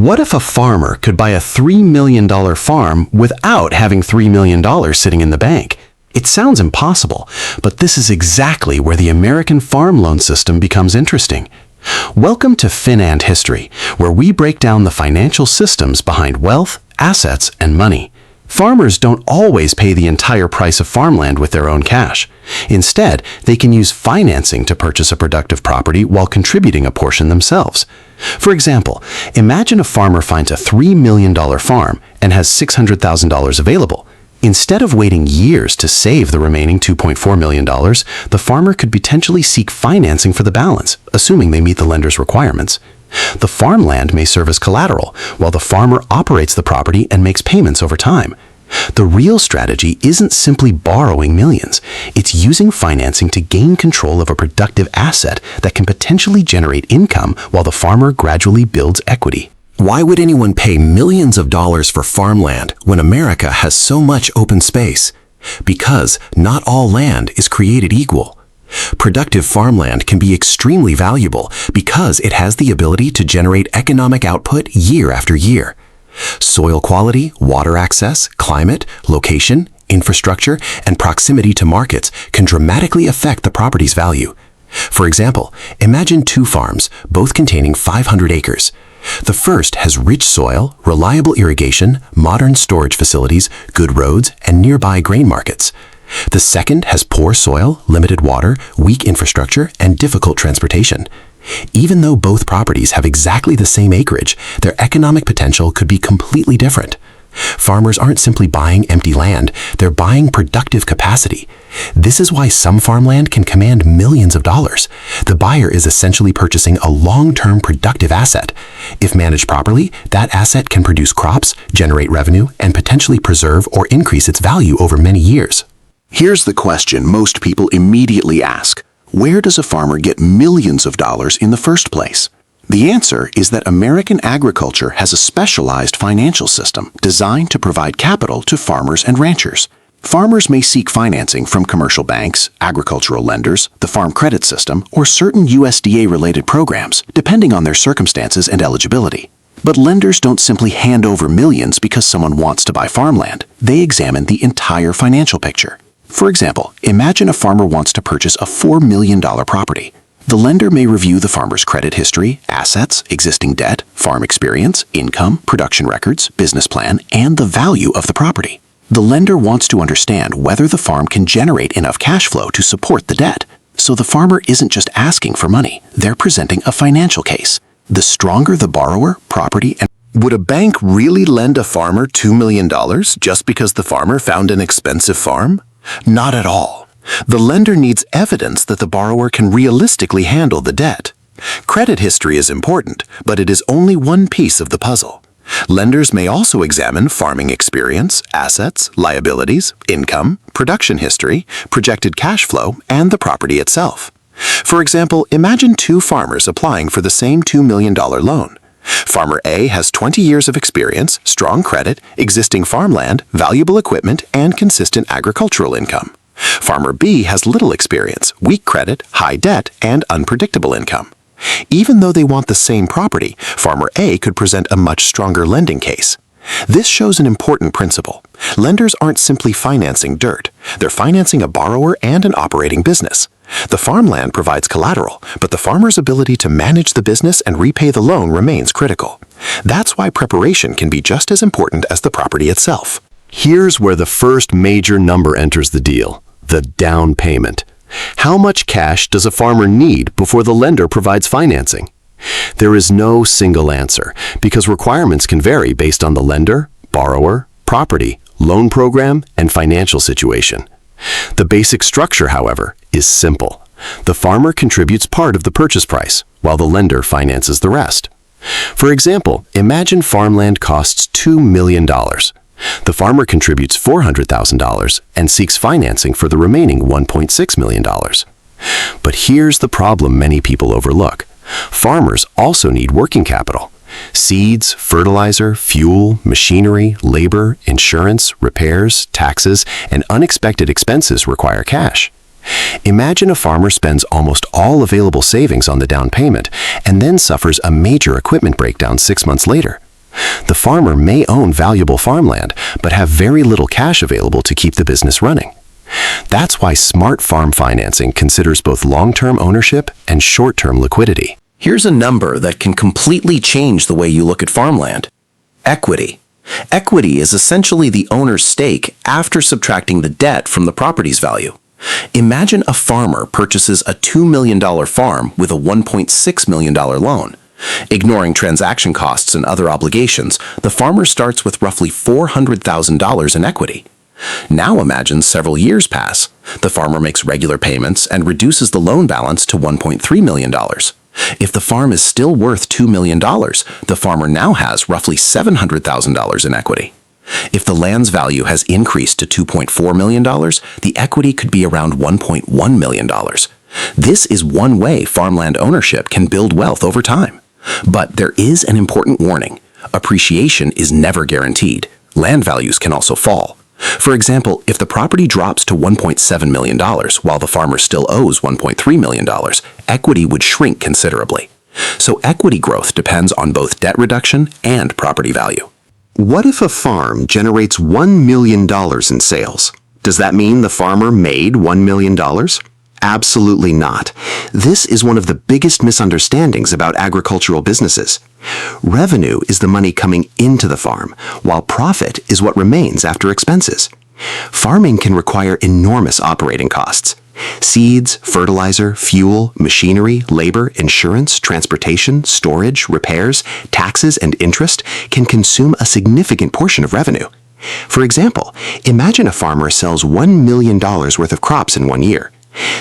What if a farmer could buy a $3 million farm without having $3 million sitting in the bank? It sounds impossible, but this is exactly where the American farm loan system becomes interesting. Welcome to Finance History, where we break down the financial systems behind wealth, assets, and money. Farmers don't always pay the entire price of farmland with their own cash. Instead, they can use financing to purchase a productive property while contributing a portion themselves. For example, imagine a farmer finds a $3 million farm and has $600,000 available. Instead of waiting years to save the remaining $2.4 million, the farmer could potentially seek financing for the balance, assuming they meet the lender's requirements. The farmland may serve as collateral, while the farmer operates the property and makes payments over time. The real strategy isn't simply borrowing millions. It's using financing to gain control of a productive asset that can potentially generate income while the farmer gradually builds equity. Why would anyone pay millions of dollars for farmland when America has so much open space? Because not all land is created equal. Productive farmland can be extremely valuable because it has the ability to generate economic output year after year. Soil quality, water access, climate, location, infrastructure, and proximity to markets can dramatically affect the property's value. For example, imagine two farms, both containing 500 acres. The first has rich soil, reliable irrigation, modern storage facilities, good roads, and nearby grain markets. The second has poor soil, limited water, weak infrastructure, and difficult transportation. Even though both properties have exactly the same acreage, their economic potential could be completely different. Farmers aren't simply buying empty land, they're buying productive capacity. This is why some farmland can command millions of dollars. The buyer is essentially purchasing a long-term productive asset. If managed properly, that asset can produce crops, generate revenue, and potentially preserve or increase its value over many years. Here's the question most people immediately ask. Where does a farmer get millions of dollars in the first place? The answer is that American agriculture has a specialized financial system designed to provide capital to farmers and ranchers. Farmers may seek financing from commercial banks, agricultural lenders, the Farm Credit System, or certain USDA-related programs, depending on their circumstances and eligibility. But lenders don't simply hand over millions because someone wants to buy farmland. They examine the entire financial picture. For example, imagine a farmer wants to purchase a $4 million property. The lender may review the farmer's credit history, assets, existing debt, farm experience, income, production records, business plan, and the value of the property. The lender wants to understand whether the farm can generate enough cash flow to support the debt. So the farmer isn't just asking for money, they're presenting a financial case. The stronger the borrower, property, and Would a bank really lend a farmer $2 million just because the farmer found an expensive farm? Not at all. The lender needs evidence that the borrower can realistically handle the debt. Credit history is important, but it is only one piece of the puzzle. Lenders may also examine farming experience, assets, liabilities, income, production history, projected cash flow, and the property itself. For example, imagine two farmers applying for the same $2 million loan. Farmer A has 20 years of experience, strong credit, existing farmland, valuable equipment, and consistent agricultural income. Farmer B has little experience, weak credit, high debt, and unpredictable income. Even though they want the same property, Farmer A could present a much stronger lending case. This shows an important principle. Lenders aren't simply financing dirt. They're financing a borrower and an operating business. The farmland provides collateral, but the farmer's ability to manage the business and repay the loan remains critical. That's why preparation can be just as important as the property itself. Here's where the first major number enters the deal: the down payment. How much cash does a farmer need before the lender provides financing? There is no single answer, because requirements can vary based on the lender, borrower, property, loan program, and financial situation. The basic structure, however, is simple. The farmer contributes part of the purchase price, while the lender finances the rest. For example, imagine farmland costs $2 million. The farmer contributes $400,000 and seeks financing for the remaining $1.6 million. But here's the problem many people overlook. Farmers also need working capital. Seeds, fertilizer, fuel, machinery, labor, insurance, repairs, taxes, and unexpected expenses require cash. Imagine a farmer spends almost all available savings on the down payment and then suffers a major equipment breakdown 6 months later. The farmer may own valuable farmland, but have very little cash available to keep the business running. That's why smart farm financing considers both long-term ownership and short-term liquidity. Here's a number that can completely change the way you look at farmland. Equity. Equity is essentially the owner's stake after subtracting the debt from the property's value. Imagine a farmer purchases a $2 million farm with a $1.6 million loan. Ignoring transaction costs and other obligations, the farmer starts with roughly $400,000 in equity. Now imagine several years pass. The farmer makes regular payments and reduces the loan balance to $1.3 million. If the farm is still worth $2 million, the farmer now has roughly $700,000 in equity. If the land's value has increased to $2.4 million, the equity could be around $1.1 million. This is one way farmland ownership can build wealth over time. But there is an important warning. Appreciation is never guaranteed. Land values can also fall. For example, if the property drops to $1.7 million while the farmer still owes $1.3 million, equity would shrink considerably. So equity growth depends on both debt reduction and property value. What if a farm generates $1 million in sales? Does that mean the farmer made $1 million? Absolutely not. This is one of the biggest misunderstandings about agricultural businesses. Revenue is the money coming into the farm, while profit is what remains after expenses. Farming can require enormous operating costs. Seeds, fertilizer, fuel, machinery, labor, insurance, transportation, storage, repairs, taxes, and interest can consume a significant portion of revenue. For example, imagine a farmer sells $1 million worth of crops in 1 year.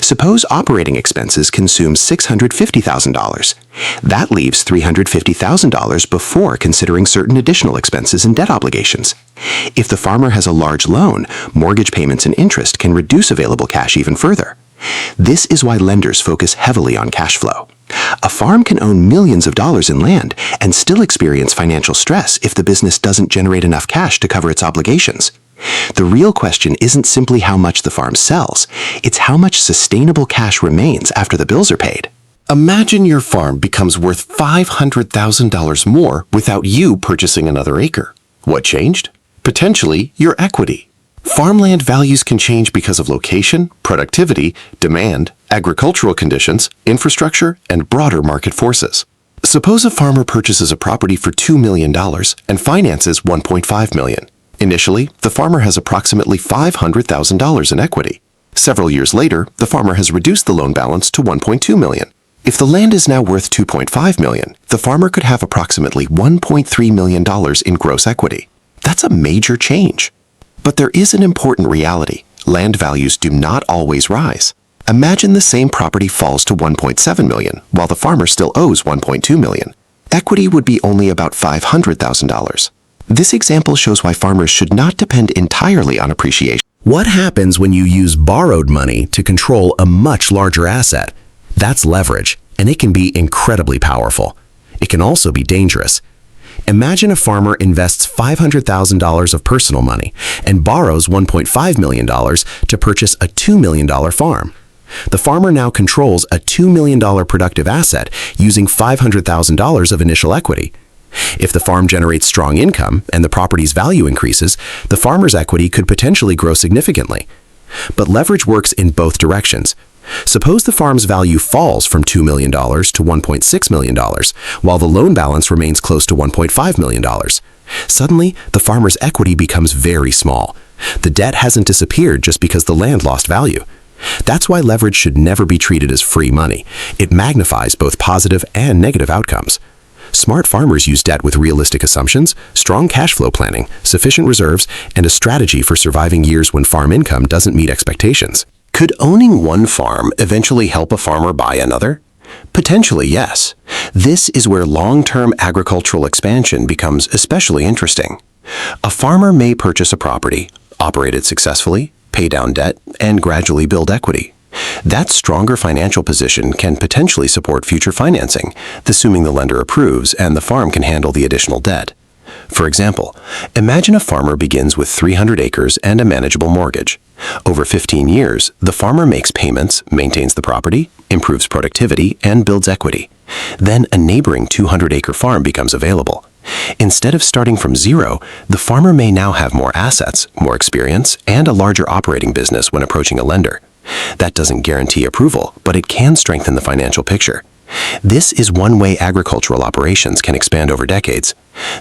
Suppose operating expenses consume $650,000. That leaves $350,000 before considering certain additional expenses and debt obligations. If the farmer has a large loan, mortgage payments and interest can reduce available cash even further. This is why lenders focus heavily on cash flow. A farm can own millions of dollars in land and still experience financial stress if the business doesn't generate enough cash to cover its obligations. The real question isn't simply how much the farm sells, it's how much sustainable cash remains after the bills are paid. Imagine your farm becomes worth $500,000 more without you purchasing another acre. What changed? Potentially your equity. Farmland values can change because of location, productivity, demand, agricultural conditions, infrastructure, and broader market forces. Suppose a farmer purchases a property for $2 million and finances $1.5 million. Initially, the farmer has approximately $500,000 in equity. Several years later, the farmer has reduced the loan balance to $1.2 million. If the land is now worth $2.5 million, the farmer could have approximately $1.3 million in gross equity. That's a major change. But there is an important reality. Land values do not always rise. Imagine the same property falls to $1.7 million, while the farmer still owes $1.2 million. Equity would be only about $500,000. This example shows why farmers should not depend entirely on appreciation. What happens when you use borrowed money to control a much larger asset? That's leverage, and it can be incredibly powerful. It can also be dangerous. Imagine a farmer invests $500,000 of personal money and borrows $1.5 million to purchase a $2 million farm. The farmer now controls a $2 million productive asset using $500,000 of initial equity. If the farm generates strong income and the property's value increases, the farmer's equity could potentially grow significantly. But leverage works in both directions. Suppose the farm's value falls from $2 million to $1.6 million, while the loan balance remains close to $1.5 million. Suddenly, the farmer's equity becomes very small. The debt hasn't disappeared just because the land lost value. That's why leverage should never be treated as free money. It magnifies both positive and negative outcomes. Smart farmers use debt with realistic assumptions, strong cash flow planning, sufficient reserves, and a strategy for surviving years when farm income doesn't meet expectations. Could owning one farm eventually help a farmer buy another? Potentially, yes. This is where long-term agricultural expansion becomes especially interesting. A farmer may purchase a property, operate it successfully, pay down debt, and gradually build equity. That stronger financial position can potentially support future financing, assuming the lender approves and the farm can handle the additional debt. For example, imagine a farmer begins with 300 acres and a manageable mortgage. Over 15 years, the farmer makes payments, maintains the property, improves productivity, and builds equity. Then a neighboring 200-acre farm becomes available. Instead of starting from zero, the farmer may now have more assets, more experience, and a larger operating business when approaching a lender. That doesn't guarantee approval, but it can strengthen the financial picture. This is one way agricultural operations can expand over decades.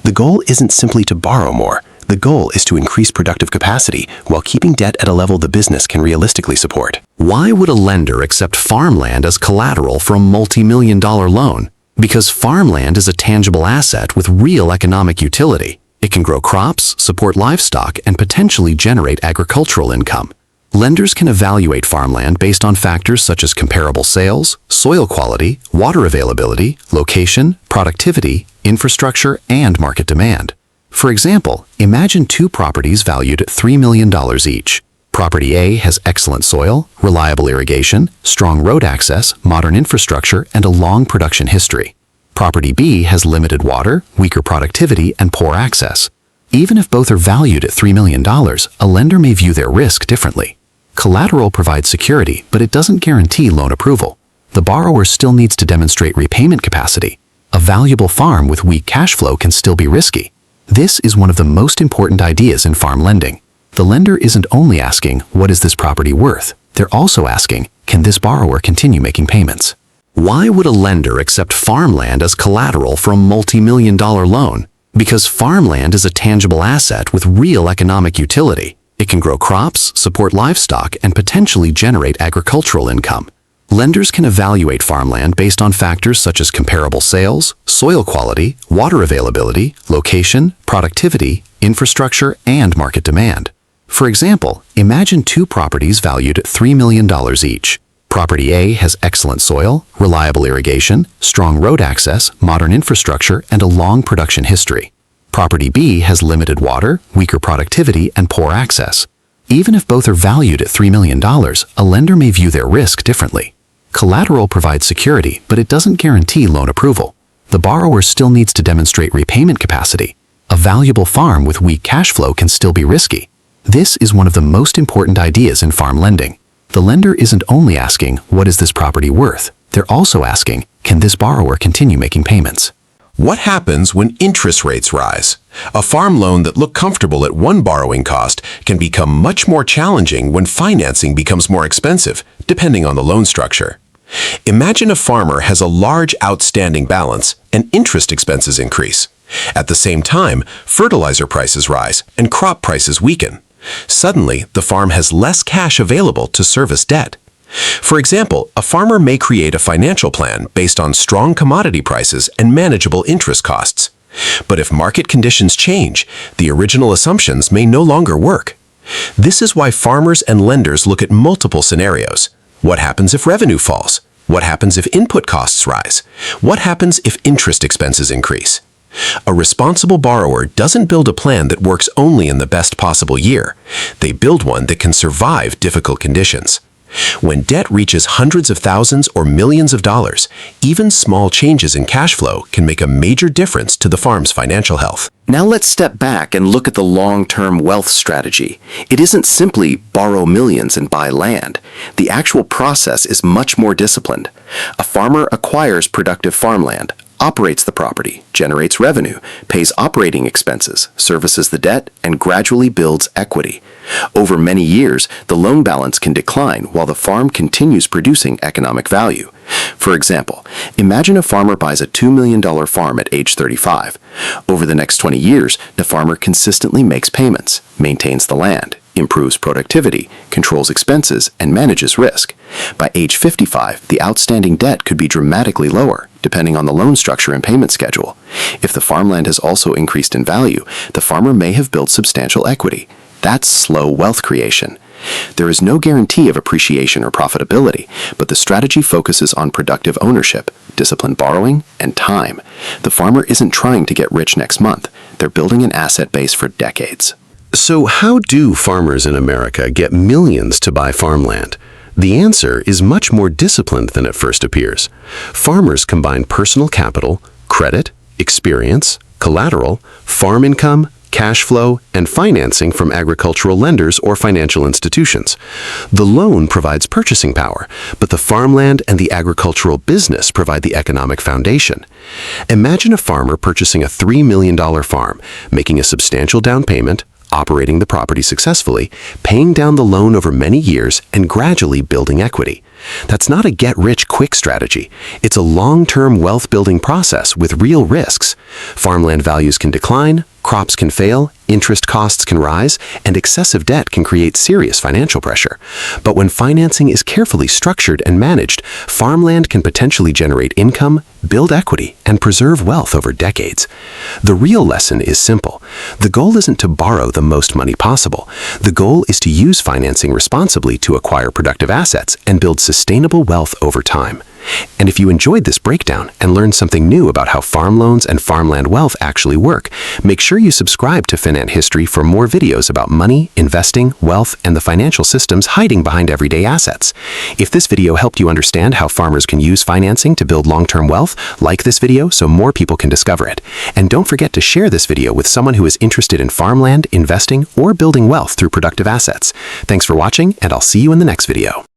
The goal isn't simply to borrow more. The goal is to increase productive capacity while keeping debt at a level the business can realistically support. Why would a lender accept farmland as collateral for a multi-million-dollar loan? Because farmland is a tangible asset with real economic utility. It can grow crops, support livestock, and potentially generate agricultural income. Lenders can evaluate farmland based on factors such as comparable sales, soil quality, water availability, location, productivity, infrastructure, and market demand. For example, imagine two properties valued at $3 million each. Property A has excellent soil, reliable irrigation, strong road access, modern infrastructure, and a long production history. Property B has limited water, weaker productivity, and poor access. Even if both are valued at $3 million, a lender may view their risk differently. Collateral provides security, but it doesn't guarantee loan approval. The borrower still needs to demonstrate repayment capacity. A valuable farm with weak cash flow can still be risky. This is one of the most important ideas in farm lending. The lender isn't only asking, what is this property worth? They're also asking, can this borrower continue making payments? Why would a lender accept farmland as collateral for a multi-million-dollar loan? Because farmland is a tangible asset with real economic utility. It can grow crops, support livestock, and potentially generate agricultural income. Lenders can evaluate farmland based on factors such as comparable sales, soil quality, water availability, location, productivity, infrastructure, and market demand. For example, imagine two properties valued at $3 million each. Property A has excellent soil, reliable irrigation, strong road access, modern infrastructure, and a long production history. Property B has limited water, weaker productivity, and poor access. Even if both are valued at $3 million, a lender may view their risk differently. Collateral provides security, but it doesn't guarantee loan approval. The borrower still needs to demonstrate repayment capacity. A valuable farm with weak cash flow can still be risky. This is one of the most important ideas in farm lending. The lender isn't only asking, what is this property worth? They're also asking, can this borrower continue making payments? What happens when interest rates rise? A farm loan that looked comfortable at one borrowing cost can become much more challenging when financing becomes more expensive, depending on the loan structure. Imagine a farmer has a large outstanding balance and interest expenses increase. At the same time, fertilizer prices rise and crop prices weaken. Suddenly, the farm has less cash available to service debt. For example, a farmer may create a financial plan based on strong commodity prices and manageable interest costs. But if market conditions change, the original assumptions may no longer work. This is why farmers and lenders look at multiple scenarios. What happens if revenue falls? What happens if input costs rise? What happens if interest expenses increase? A responsible borrower doesn't build a plan that works only in the best possible year. They build one that can survive difficult conditions. When debt reaches hundreds of thousands or millions of dollars, even small changes in cash flow can make a major difference to the farm's financial health. Now let's step back and look at the long-term wealth strategy. It isn't simply borrow millions and buy land. The actual process is much more disciplined. A farmer acquires productive farmland, operates the property, generates revenue, pays operating expenses, services the debt, and gradually builds equity. Over many years, the loan balance can decline while the farm continues producing economic value. For example, imagine a farmer buys a $2 million farm at age 35. Over the next 20 years, the farmer consistently makes payments, maintains the land, improves productivity, controls expenses, and manages risk. By age 55, the outstanding debt could be dramatically lower, depending on the loan structure and payment schedule. If the farmland has also increased in value, the farmer may have built substantial equity. That's slow wealth creation. There is no guarantee of appreciation or profitability, but the strategy focuses on productive ownership, disciplined borrowing, and time. The farmer isn't trying to get rich next month. They're building an asset base for decades. So how do farmers in America get millions to buy farmland? The answer is much more disciplined than it first appears. Farmers combine personal capital, credit, experience, collateral, farm income, cash flow, and financing from agricultural lenders or financial institutions. The loan provides purchasing power, but the farmland and the agricultural business provide the economic foundation. Imagine a farmer purchasing a $3 million farm, making a substantial down payment, operating the property successfully, paying down the loan over many years, and gradually building equity. That's not a get-rich-quick strategy. It's a long-term wealth-building process with real risks. Farmland values can decline, crops can fail, interest costs can rise, and excessive debt can create serious financial pressure. But when financing is carefully structured and managed, farmland can potentially generate income, build equity, and preserve wealth over decades. The real lesson is simple. The goal isn't to borrow the most money possible. The goal is to use financing responsibly to acquire productive assets and build sustainable wealth over time. And if you enjoyed this breakdown and learned something new about how farm loans and farmland wealth actually work, make sure you subscribe to Finance History for more videos about money, investing, wealth, and the financial systems hiding behind everyday assets. If this video helped you understand how farmers can use financing to build long-term wealth, like this video so more people can discover it. And don't forget to share this video with someone who is interested in farmland, investing, or building wealth through productive assets. Thanks for watching, and I'll see you in the next video.